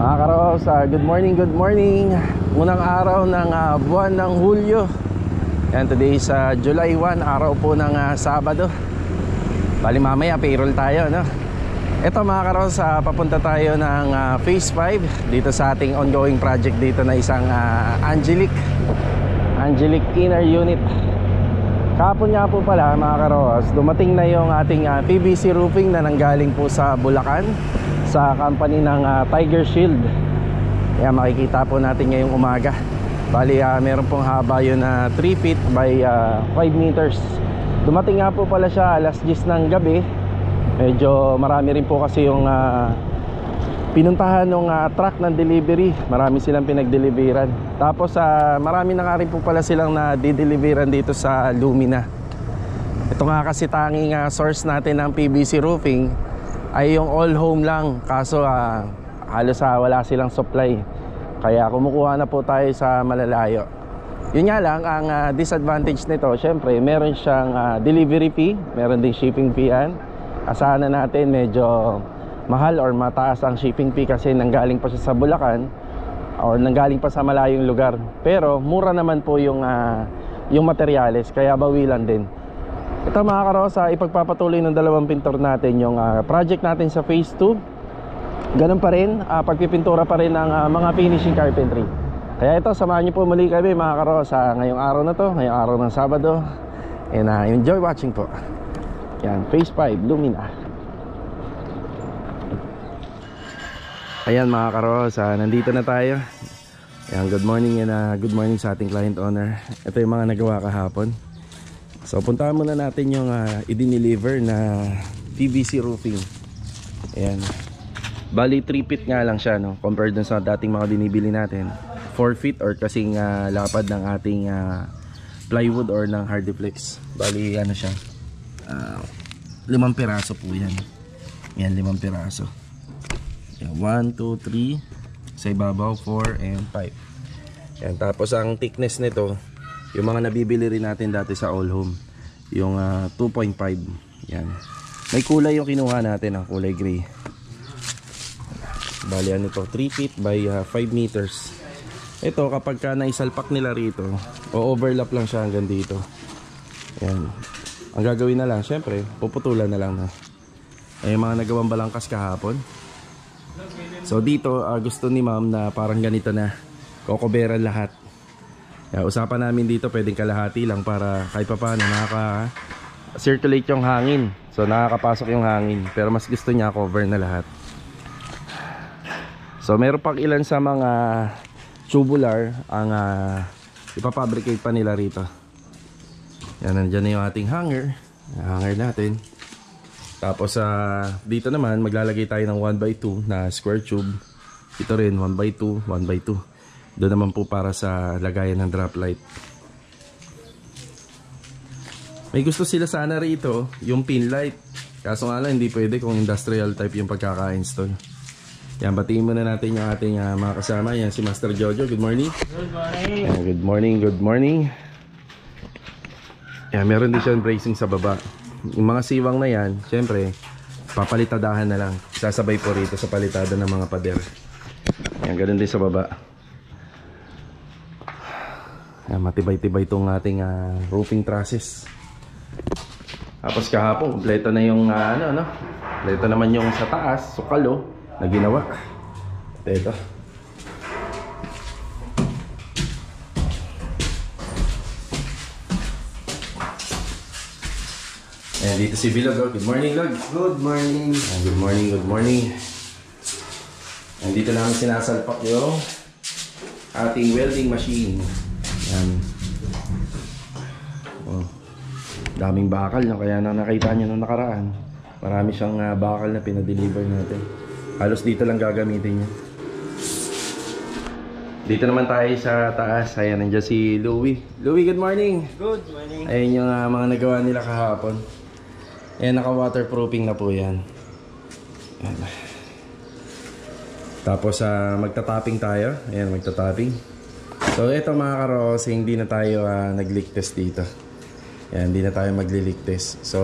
Mga karos, good morning, good morning. Unang araw ng buwan ng Hulyo. Yan, today is July 1, araw po ng Sabado. Bali mamaya payroll tayo, no? Ito mga karos, papunta tayo ng Phase 5 dito sa ating ongoing project dito na isang Angelic Inner Unit. Kahapon nga po pala mga karos, dumating na yung ating PVC roofing na nanggaling po sa Bulacan, sa company ng Tiger Shield. Yan, makikita po natin ngayong umaga. Bali meron pong haba yun na 3 feet by 5 meters. Dumating nga po pala siya alas 10 ng gabi. Medyo marami rin po kasi yung pinuntahan ng truck ng delivery. Marami silang pinagdeliveran. Tapos marami na nga rin po pala silang na-deliveran dito sa Lumina. Ito nga kasi tanging source natin ng PVC roofing ay yung all home lang. Kaso halos wala silang supply. Kaya kumukuha na po tayo sa malalayo. Yun nga lang, ang disadvantage nito, syempre meron siyang delivery fee, meron din shipping fee yan. Asahan na natin medyo mahal or mataas ang shipping fee kasi nanggaling pa siya sa Bulacan or nanggaling pa sa malayong lugar. Pero mura naman po yung materyales, kaya bawilan din. Ito mga karosa, ipagpapatuloy ng dalawang pintor natin yung project natin sa phase 2. Ganun pa rin, pagpipintura pa rin ng mga finishing carpentry. Kaya ito, samahan niyo po muli kami mga karosa ngayong araw na to, ngayong araw ng Sabado. And enjoy watching po. Yan, phase 5, Lumina. Ayan mga karos, nandito na tayo. Ayan, good morning and good morning sa ating client owner. Ito yung mga nagawa kahapon. So puntahan muna natin yung i-deliver na PVC roofing. Ayan. Bali 3 feet nga lang siya, no? Compared dun sa dating mga binibili natin 4 feet or kasing lapad ng ating plywood or ng hardiplex. Bali ano siya, 5 piraso po yan. Yan, 5 piraso. 1, 2, 3 sa ibabaw, 4 and 5. Yan, tapos ang thickness nito, yung mga nabibili rin natin dati sa all home, yung 2.5. Yan, may kulay yung kinuha natin, kulay gray. Bali ano to, 3 feet by 5 meters. Ito kapag naisalpak nila rito, o overlap lang siya hanggang dito. Yan, ang gagawin na lang, syempre puputulan na lang na. Ay mga nagawang balangkas kahapon. So dito gusto ni ma'am na parang ganito na, kokoberan lahat. Usapan namin dito pwedeng kalahati lang para kahit pa paano nakaka-circulate yung hangin. So nakakapasok yung hangin, pero mas gusto niya cover na lahat. So meron pang ilan sa mga tubular ang ipapabricate pa nila rito. Yan, nandyan na yung ating hanger natin. Tapos dito naman maglalagay tayo ng 1x2 na square tube. Ito rin 1x2, 1x2. Doon naman po para sa lagayan ng drop light. May gusto sila sana rito yung pin light. Kaso nga lang hindi pwede kung industrial type yung pagkaka-install. Yan, batiin muna natin yung ating mga kasama. Yan si Master Jojo, good morning. Good morning. Yan, good morning, good morning. Yan, meron din siyang bracing sa baba. Yung mga siwang na yan, syempre papalitadahan na lang. Sasabay po rito sa palitada ng mga pader. Yan, ganun din sa baba. Yan, matibay-tibay itong ating roofing trusses. Tapos kahapon, kompleto na yung kompleto naman yung sa taas, sukalo na ginawa. Ito. Ayan, dito si Bilog. Good morning, Log. Good morning. Ayan, good morning, good morning. Ayan, dito namin sinasalpak yung ating welding machine. Ayan. Oh, daming bakal na, kaya nakita nyo nung nakaraan. Marami siyang bakal na pinadeliver natin. Halos dito lang gagamitin niya. Dito naman tayo sa taas. Ayan, nandiyan si Louie. Louie, good morning. Good morning. Ayan yung mga nagawa nila kahapon. Ayan, naka-waterproofing na po yan. Ayan. Tapos magta-topping tayo. Ayan, magta-topping. So ito mga karos, hindi na tayo nag-leak test dito. Ayan, hindi na tayo magli-leak test. So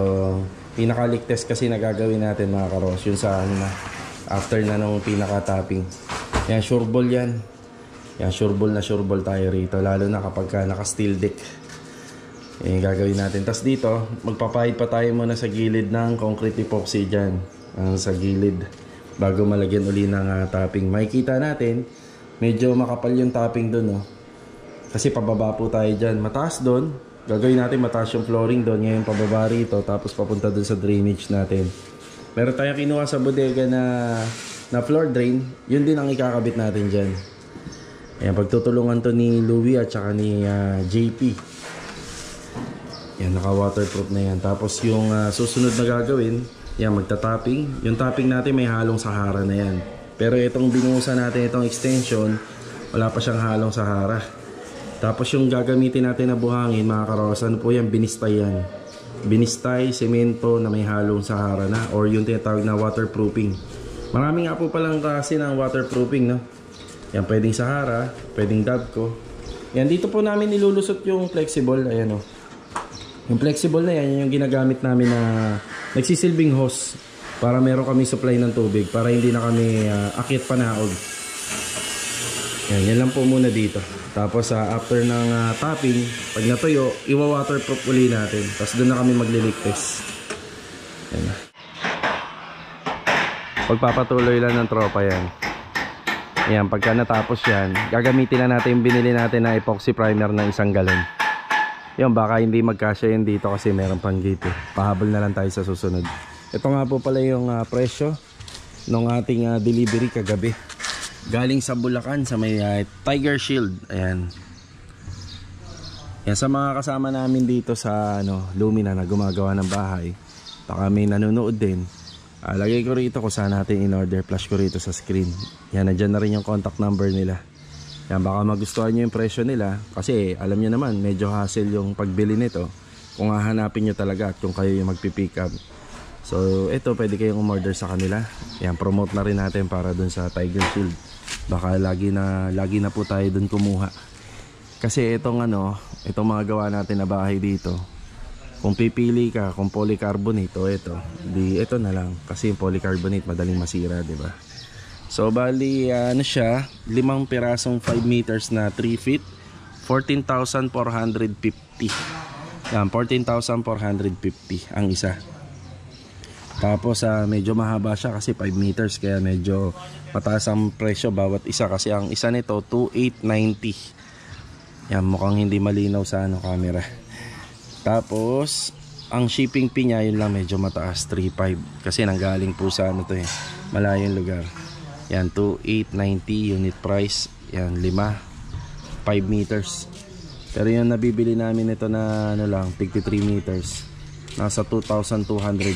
pinaka-leak test kasi nagagawin natin mga karos, yun sa after na nung pinaka-topping. Yan, sureball yan. Yan, sureball na sureball tayo rito. Lalo na kapag naka-steel deck. Yan, gagawin natin. Tapos dito, magpapahid pa tayo muna sa gilid ng concrete epoxy dyan. Sa gilid. Bago malagyan uli ng topping. Makikita natin, medyo makapal yung topping dun. Oh. Kasi pababa po tayo dyan. Mataas dun. Gagawin natin mataas yung flooring dun. Ngayon pababa rito. Tapos papunta dun sa drainage natin. Meron tayong kinuha sa bodega na floor drain. Yun din ang ikakabit natin dyan. Ayan, pagtutulungan to ni Louie at saka ni JP. Yan, naka waterproof na yan. Tapos yung susunod na gagawin, yan, magta-topping. Yung topping natin may halong Sahara na yan. Pero itong binuhusan natin, itong extension, wala pa siyang halong Sahara. Tapos yung gagamitin natin na buhangin, mga karos, ano po yan? Binistay yan. Binistay, semento na may halong Sahara na, or yung tinatawag na waterproofing. Marami nga po palang klase ng waterproofing, no? Yan, pwedeng Sahara, pwedeng Dabco. Yan, dito po namin nilulusot yung flexible. Ayan, oh. Yung flexible na yan, yung ginagamit namin na nagsisilbing hose para meron kami supply ng tubig, para hindi na kami akit panaog. Yan lang po muna dito. Tapos after ng topping, pag natuyo, iwa-waterproof uli natin. Tapos doon na kami magli-leak test. Yan na. Pagpapatuloy lang ng tropa yan. Yan, pagka natapos yan, gagamitin na natin yung binili natin na epoxy primer ng 1 galon. Yan, baka hindi magkasya yun dito kasi meron pang gate. Pahabol na lang tayo sa susunod. Ito nga po pala yung presyo ng ating delivery kagabi. Galing sa Bulacan sa may Tiger Shield. Ayan. Yan, sa mga kasama namin dito sa Lumina na gumagawa ng bahay, baka may nanonood din. Lagay ko rito kung saan natin in order. Flash ko rito sa screen. Yan, nandyan na rin yung contact number nila. Yan, baka magustuhan nyo yung presyo nila. Kasi alam nyo naman, medyo hassle yung pagbili nito. Kung hahanapin nyo talaga at kung kayo yung magpipick up. So ito, pwede kayong umorder sa kanila. Yan, promote na rin natin para dun sa Tiger Shield. Baka lagi na po tayo dun kumuha. Kasi itong itong mga gawa natin na bahay dito, kung pipili ka kung polycarbonate o ito na lang. Kasi yung polycarbonate madaling masira, di ba? So bali siya, 5 pirasong 5 meters na 3 feet, 14,450. Yan, 14,450 ang isa. Tapos medyo mahaba siya kasi 5 meters, kaya medyo mataas ang presyo bawat isa. Kasi ang isa nito 2,890. Yan, mukhang hindi malinaw sa camera. Tapos ang shipping fee niya, yun lang medyo mataas, 3,500. Kasi nanggaling po sa malayong lugar. Yan, 2,890 unit price. Yan, 5 meters. Pero yung nabibili namin ito na lang, 53 meters, nasa 2,200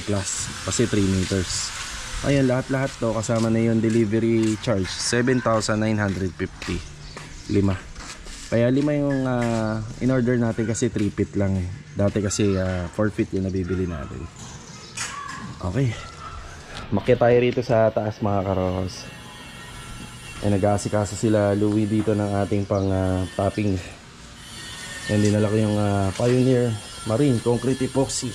plus. Kasi 3 meters. Ayan, lahat-lahat to kasama na yung delivery charge, 7,950. 5. Kaya 5 yung in-order natin kasi 3 feet lang eh. Dati kasi 4 feet yung nabibili natin. Okay. Makyat tayo rito sa taas, mga karos. Nag-aasikaso sila Louie dito ng ating pang topping. Yan, dinala ko yung Pioneer Marine Concrete Epoxy.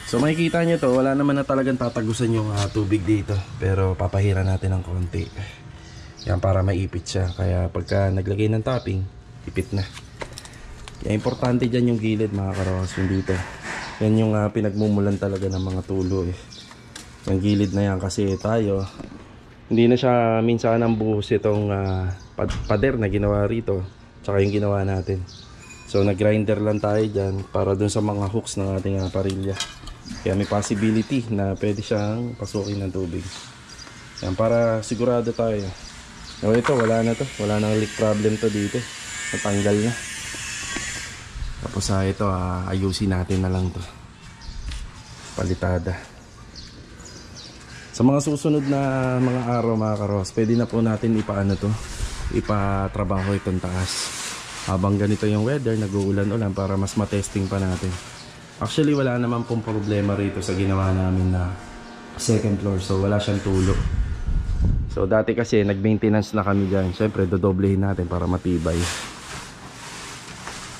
So makikita nyo to, wala naman na talagang tatagusan yung tubig dito. Pero papahira natin ng konti. Yan, para maipit siya. Kaya pagka naglagay ng topping, ipit na. Kaya importante dyan yung gilid, mga karos, yung dito. Yan yung pinagmumulan talaga ng mga tulo eh. Yung gilid na yan, kasi tayo hindi na siya minsan ang buhos itong pader na ginawa rito, tsaka yung ginawa natin. So nag-grinder lang tayo dyan para dun sa mga hooks ng ating parilya. Kaya may possibility na pwede siyang pasukin ng tubig. Yan, para sigurado tayo. So ito, wala na to, wala nang leak problem to dito, natanggal na. Tapos ito, ayusin natin na lang to, palitada. Sa mga susunod na mga araw, mga karos, pwede na po natin ipatrabaho itong taas. Habang ganito yung weather, nag-uulan-ulan, para mas matesting pa natin. Actually, wala naman pong problema rito sa ginawa namin na second floor. So wala siyang tulo. So dati kasi nag-maintenance na kami dyan. Siyempre dodoblehin natin para matibay.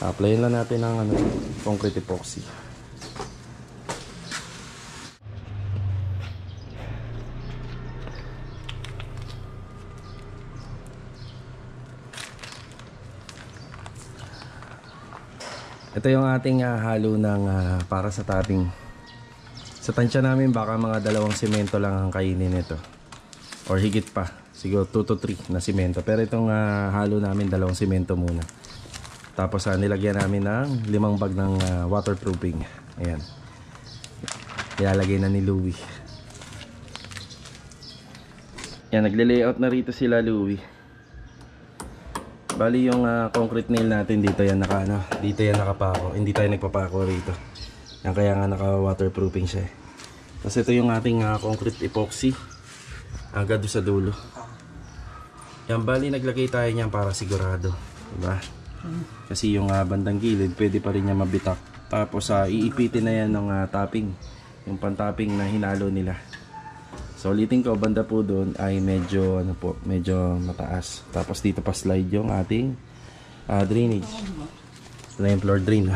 Applyin lang natin ng concrete epoxy. Ito yung ating halo ng para sa topping. Sa tansya namin baka mga 2 semento lang ang kainin nito. Or higit pa. Siguro 2 to 3 na semento. Pero itong halo namin 2 semento muna. Tapos nilagyan namin ng 5 bag ng waterproofing. Ayan. Ilalagay na ni Louie. Yan, nagle-layout na rito sila Louie. Bali yung concrete nail natin dito yan dito yan nakapako. Hindi tayo nagpapako rito. Yan kaya nga naka waterproofing siya. Tapos ito yung ating concrete epoxy. Agad sa dulo. Yan, bali naglagay tayo niyan para sigurado, diba? Kasi yung bandang gilid pwede pa rin niya mabitak. Tapos iipitin na yan ng topping. Yung pan-topping na hinalo nila. So ulitin ko, banda po doon ay medyo medyo mataas. Tapos dito pa slide yung ating drainage. Ito na yung floor drain.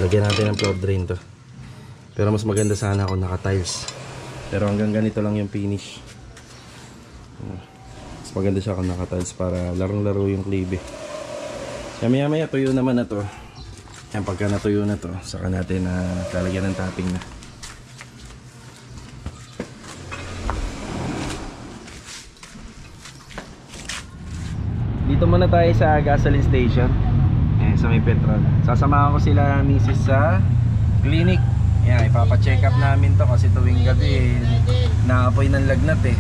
Lagyan natin ng floor drain to. Pero mas maganda sana kung naka-tiles. Pero hanggang ganito lang yung finish. Mas maganda siya kung naka-tiles para larong-laro yung klibe. Maya-maya tuyo naman na to. Yan, pagka natuyo na to, saka natin lalagyan ng topping na. Dito muna tayo sa gasoline station. Sa may petrol. Sasamahan ko sila misis sa clinic. Yan, ipapacheck up namin to kasi tuwing gabi naapoy ng lagnat eh.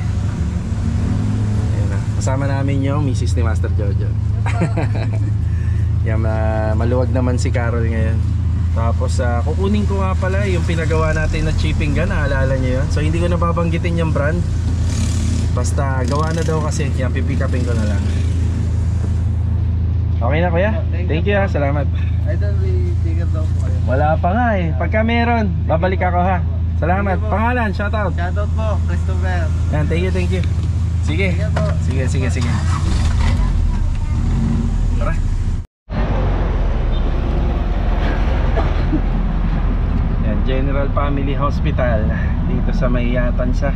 Ayan na. Kasama namin yung misis ni Master Jojo. Yan, maluwag naman si Carol ngayon. Tapos kukunin ko nga pala yung pinagawa natin na chipping gun. Naalala nyo yun? So hindi ko nababanggitin yung brand. Basta gawa na daw kasi. Yan, pipick upin ko na lang. Okay na kuya? Thank you ha, salamat. Idol, may ticket daw po kayo. Wala pa nga eh. Pagka meron, babalik ako ha. Salamat. Pangalan, shoutout. Shoutout po, Christopher. Yan, thank you. Sige. Sige. Tara. Yan, General Family Hospital dito sa may Tansa.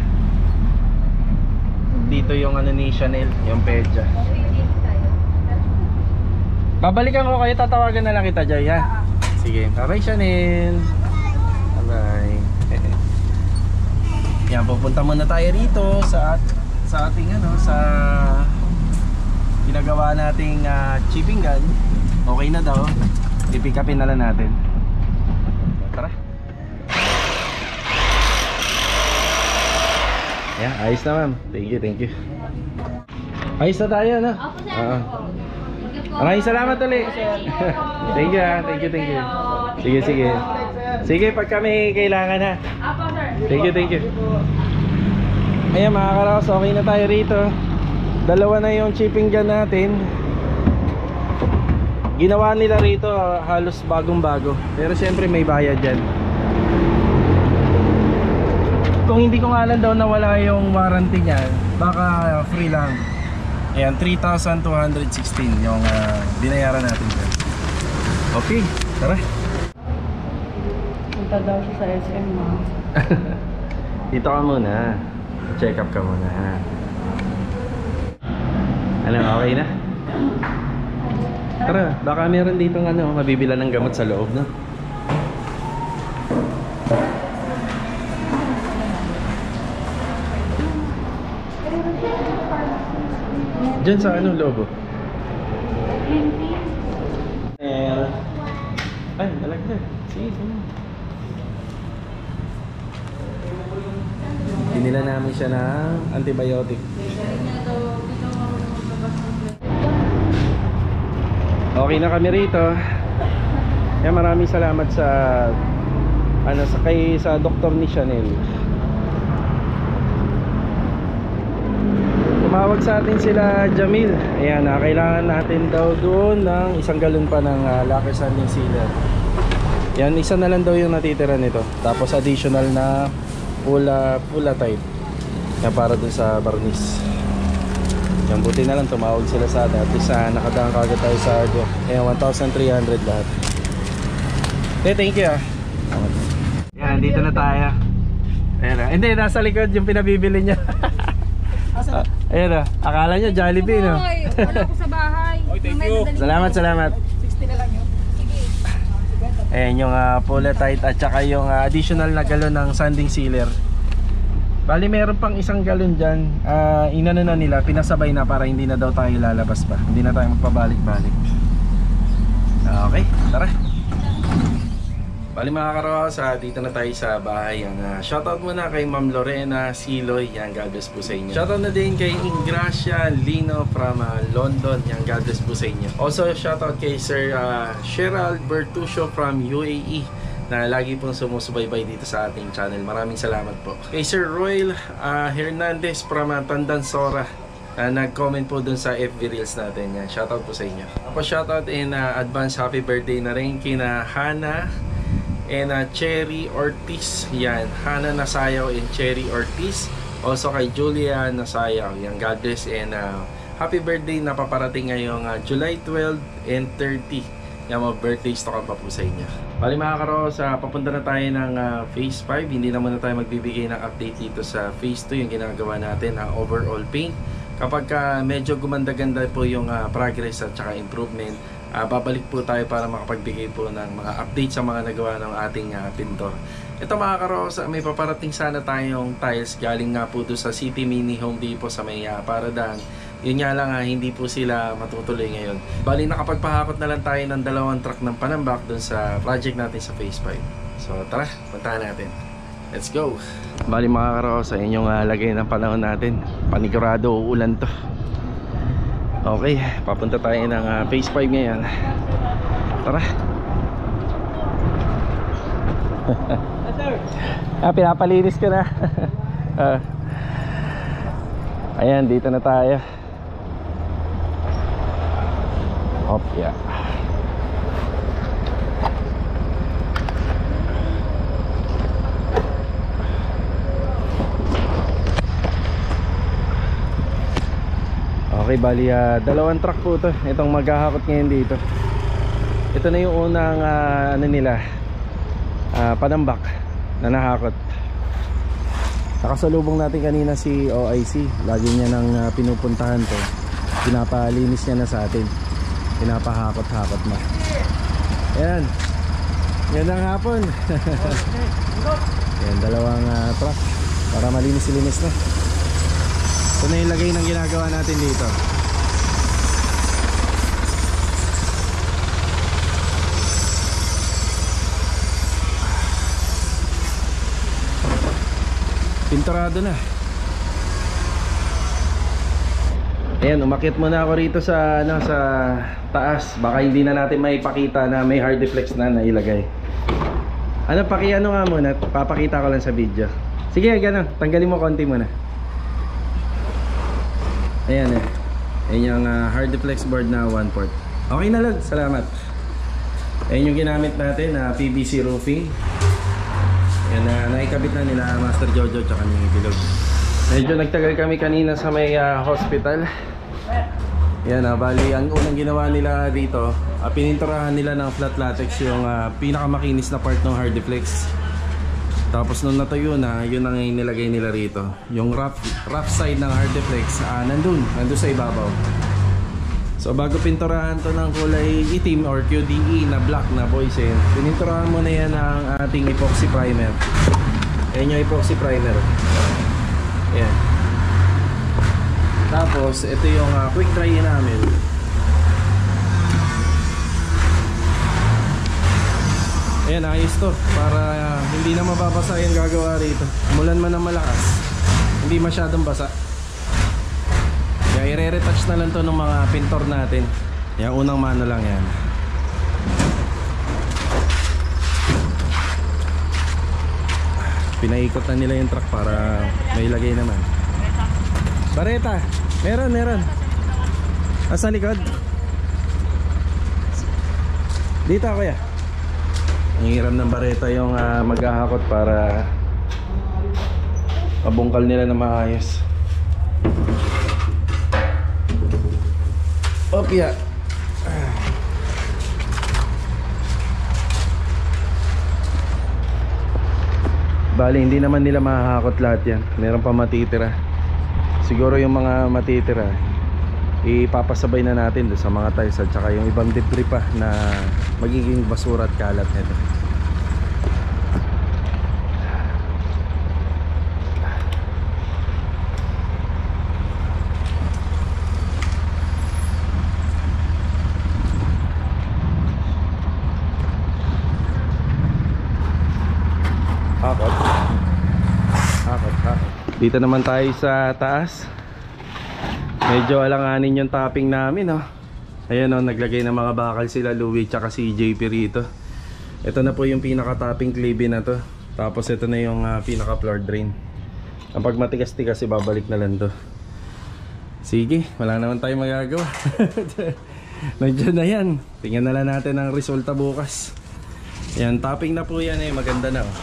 Dito yung ni Chanel, yung Pedja. Babalikan ko kayo, tatawagan na lang kita, Joy, ha? Sige, bye-bye, Chanel. Bye-bye. Yan, pupunta muna tayo rito sa ating sa ginagawa nating chipping gun. Okay na daw. I-pick upin na lang natin. Tara. Yan, ayos na ma'am. Thank you. Ayos na tayo, no? Oo. Maraming salamat ulit. Thank you ha. Thank you. Sige, pag kami kailangan ha. Thank you. Ayan mga karaos, okay na tayo rito. 2 na yung chipping gun natin. Ginawa nila rito halos bagong-bago. Pero syempre may bayad dyan. Kung hindi ko nga lang daw nawala yung warranty niya, baka free lang. Ayan, 3,216 yung binayaran natin dyan. Okay, tara. Punta daw siya sa SM mo. Dito ka muna. Check up ka muna ha. Ano, okay na? Tara, baka meron dito mabibila ng gamot sa loob, no? Diyan sa lobo? Ay, nalagdag. Sige. Dinila namin siya ng antibiotic. Okay na kami rito. Kaya maraming salamat sa sa doktor ni Chanel. Tumawag sa atin sila Jamil. Ayan, kailangan natin daw doon ng 1 galon pa ng lacquer sanding sealer. Yan, isa na lang daw yung natitira nito. Tapos additional na pula type. Yan, para doon sa varnish. Yan, buti na lang tumawag sila sa atin. At least nakadaan kagad tayo sa audio. Ayan, 1,300 lahat. Okay, thank you. Yan, dito na tayo. Ayan, hindi, nasa likod yung pinabibili niya. Ayan akala nyo Jollibee, no? Wala ko sa bahay. Thank you. Salamat. 60 na lang yun. Ayan yung Pulatite at saka yung additional na galon ng sanding sealer. Bali meron pang isang galon dyan. Inano na nila, pinasabay na para hindi na daw tayo lalabas pa. Hindi na tayo magpabalik-balik. Okay, tara. Bali mga karawas, dito na tayo sa bahay. Shoutout muna kay Ma'am Lorena Siloy. Yan, God bless po sa inyo. Shoutout na din kay Ingracia Lino from London. Yan, God bless po sa inyo. Also shoutout kay Sir Gerald Bertuccio from UAE na lagi pong sumusubaybay dito sa ating channel. Maraming salamat po. Kay Sir Royal Hernandez from Tandansora. Nag-comment po dun sa FB Reels natin. Yan, shoutout po sa inyo. Tapos shoutout in advance happy birthday na rin kina Hana and Cherry Ortiz. Yan, Hana Nasayaw and Cherry Ortiz. Also kay Julia Nasayaw. Yan, God bless and happy birthday na paparating ngayong July 12 and 30. Yan, mga birthdays to pa po sa inyo. Bali mga karos, papunta na tayo ng phase 5. Hindi na muna tayo magbibigay ng update dito sa phase 2, yung ginagawa natin, overall paint. Kapag medyo gumanda-ganda po yung progress at saka improvement, babalik po tayo para makapagbigay po ng mga update sa mga nagawa ng ating pintor. Ito mga karos, may paparating sana tayong tiles galing nga po doon sa City Mini Home Depot sa may Paradan. Yun nga lang, hindi po sila matutuloy ngayon. Bali nakapagpahakot na lang tayo ng 2 truck ng panambak doon sa project natin sa phase 5. So tara, puntahan natin. Let's go! Bali mga karos, sa inyong lagay ng panahon natin, panigurado uulan to. Okay, papunta tayo ng phase 5 ngayon. Tara. Pinapalinis ko na. Ayan, dito na tayo. Hop, yeah. Okay, bali 2 truck po to. Itong maghahakot ngayon dito. Ito na yung unang ano nila, panambak na nahakot. Nakasalubong natin kanina si OIC. Lagi niya nang pinupuntahan to. Pinapalinis niya na sa atin. Pinapahakot-hakot na. Ayan. Yan ang hapon. Ayan, 2 truck para malinis-linis na. Ito na yung lagay ng ginagawa natin dito. Pinturado na. Ayan, umakyat muna ako rito sa sa taas. Baka hindi na natin maipakita na may hard deflex na nailagay. Ano nga muna, papakita ko lang sa video. Sige, ganun, tanggalin mo konti muna. Ayan Ayan yung hard deflex board na 1/4. Okay na lang, salamat. Ayan yung ginamit natin na PVC roofing. Ayan, naikabit na nila Master Jojo tsaka ni Bilog. Medyo nagtagal kami kanina sa may hospital. Ayan, bali ang unang ginawa nila dito, pininturahan nila ng flat latex yung pinakamakinis na part ng hard deflex. Tapos nung natuyo na, yun ang inilagay nila rito. Yung rough side ng hard deflex, nandun sa ibabaw. So bago pinturahan to ng kulay itim or QDE na black na boysen, pininturahan mo na yan ng ating epoxy primer. Ayan yung epoxy primer. Ayan. Tapos ito yung quick dry namin. Ayan, ayos to para hindi na mababasa yung gagawa rito. Umulan man ng malakas, hindi masyadong basa. Kaya i-retouch na lang to ng mga pintor natin. Yung unang mano lang yan. Pinaikot na nila yung truck para may lagay naman. Bareta, meron. Asa likod? Dito kuya. Ang hiram ng bareta yung maghahakot para mabungkal nila na maayos. Opya. Bali, hindi naman nila mahahakot lahat yan. Meron pa matitira. Siguro yung mga matitira ipapasabay na natin doon sa mga tiles at saka yung ibang debris pa na magiging basura at kalat nito. Hakot. Dito naman tayo sa taas. Medyo alanganin yung topping namin, oh. Ayan, oh, naglagay ng mga bakal sila Louie tsaka si JP rito. Ito na po yung pinaka-topping clay na to. Tapos ito na yung pinaka-floor drain. Kapag matigas-tigas, ibabalik na lang to. Sige, wala naman tayong magagawa. Nandiyan na yan. Tingnan na lang natin ang resulta bukas. Yan, topping na po yan eh. Maganda na, oh.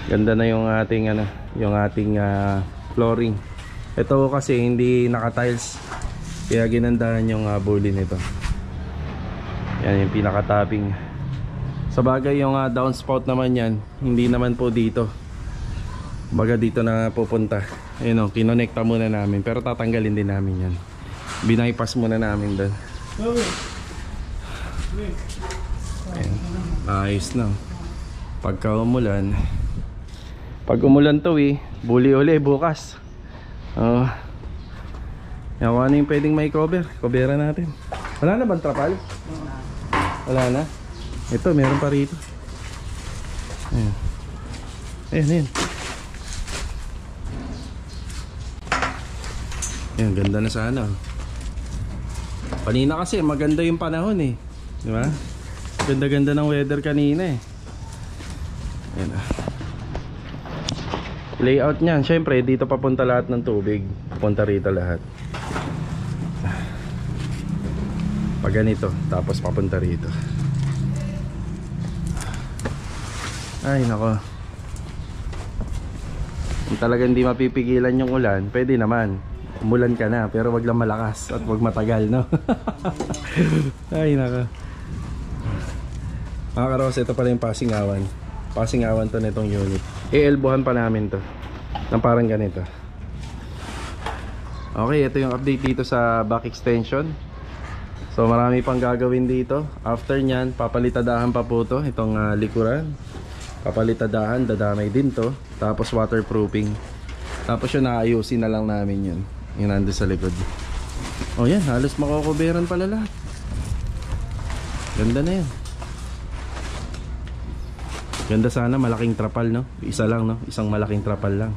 Ganda na yung ating flooring. Ito kasi hindi naka-tiles, kaya ginandahan yung bully nito. Yan yung pinaka-topping. Sa bagay yung downspout naman yan, hindi naman po dito. Baga dito na pupunta. Ayun, oh, kinonekta muna namin, pero tatanggalin din namin yan. Binaypass muna namin doon. Ayan, ayos na. Pagka umulan, pag umulan to bully uli bukas. Yan, kung ano yung pwedeng may cover, coveran natin. Wala na bang trapal? Wala na. Ito, meron pa rito. Ayan. Ayan. Ayan, ganda na sana. Kanina kasi maganda yung panahon eh. Di ba? Ganda-ganda ng weather kanina eh. Ayan. Layout niyan, syempre dito papunta lahat ng tubig. Papunta rito lahat. Pag ganito, tapos papunta rito. Ay nako. Kung talagang hindi mapipigilan yung ulan, pwede naman. Umulan ka na, pero wag lang malakas at wag matagal, no? Ay nako. Mga karos, ito pala yung pasingawan. Pasingawan to nitong unit. Ielbohan pa namin to ng parang ganito. Okay, ito yung update dito sa back extension. So marami pang gagawin dito. After nyan, papalitadahan pa po to. Itong likuran, papalitadahan, dadamay din to. Tapos waterproofing. Tapos yun, naayusin na lang namin yun. Yung nandun sa likod. Oh yan, halos makokoberan pala lahat. Ganda na yan. Ganda sana malaking trapal, no? Isa lang, no? Isang malaking trapal lang.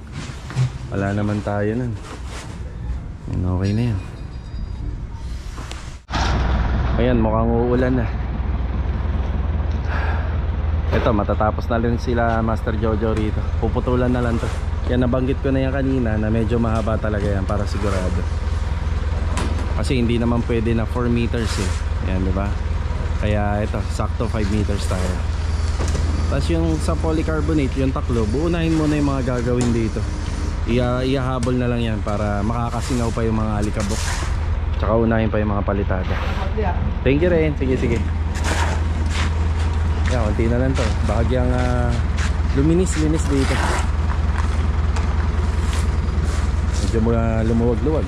Wala naman tayo nun. Yan, okay na yan. Ayan, mukhang uulan na. Ito, matatapos na rin sila Master Jojo rito. Puputulan na lang to. Yan, nabanggit ko na yan kanina na medyo mahaba talaga yan para sigurado. Kasi hindi naman pwede na 4 meters eh. Yan, di ba? Kaya ito, sakto 5 meters tayo. Tapos yung sa polycarbonate, yung taklo, buunahin mo na yung mga gagawin dito. Ihahabol na lang yan para makakasingaw pa yung mga alikabok. Tsaka unahin pa yung mga palitada. Thank you rin. Sige. Yan, konti na lang to. Bahagyang luminis dito. Medyo lumuwag-luwag.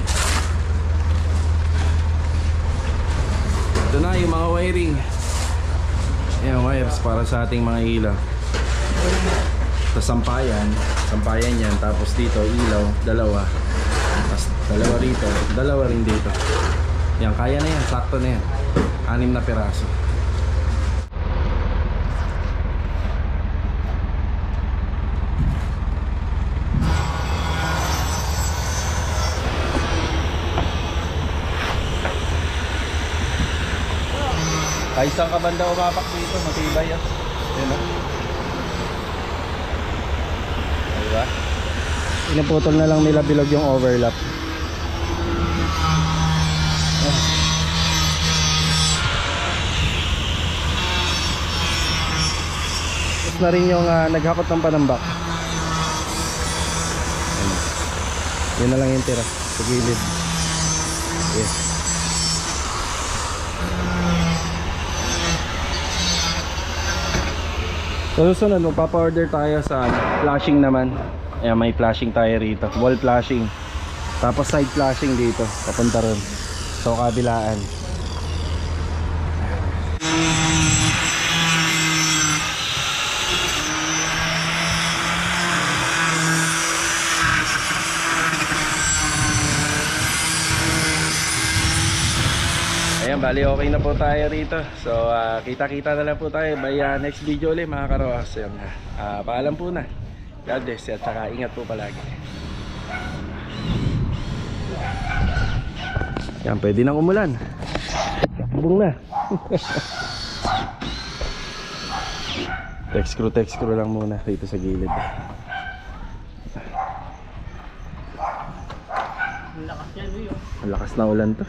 Ito na yung mga wiring. Yan, wires para sa ating mga ilaw. Tapos sampayan yan. Tapos dito ilaw, dalawa. Tapos dalawa rito, dalawa rin dito. Yan, kaya na yan, sakto na yan. 6 na piraso. Ay, isang kabanda umapak dito, matibay yan. Yan o. Diba? Inaputol na lang nila bilog yung overlap. Tapos na rin yung naghakot ng panambak. Yan na lang yung tira sa gilid. Yes. So susunod, magpapa-order tayo sa flashing naman. Ayan, may flashing tayo rito, wall flashing. Tapos side flashing dito, papunta ron. So kabilaan. Ayan, bali okay na po tayo rito. So kita-kita na lang po tayo by next video ulit mga karoas. Ayan, paalam po na. God bless at saka ingat po palagi. Yan, pwede nang umulan. Bung na. text crew lang muna dito sa gilid. Ang lakas na ulan to.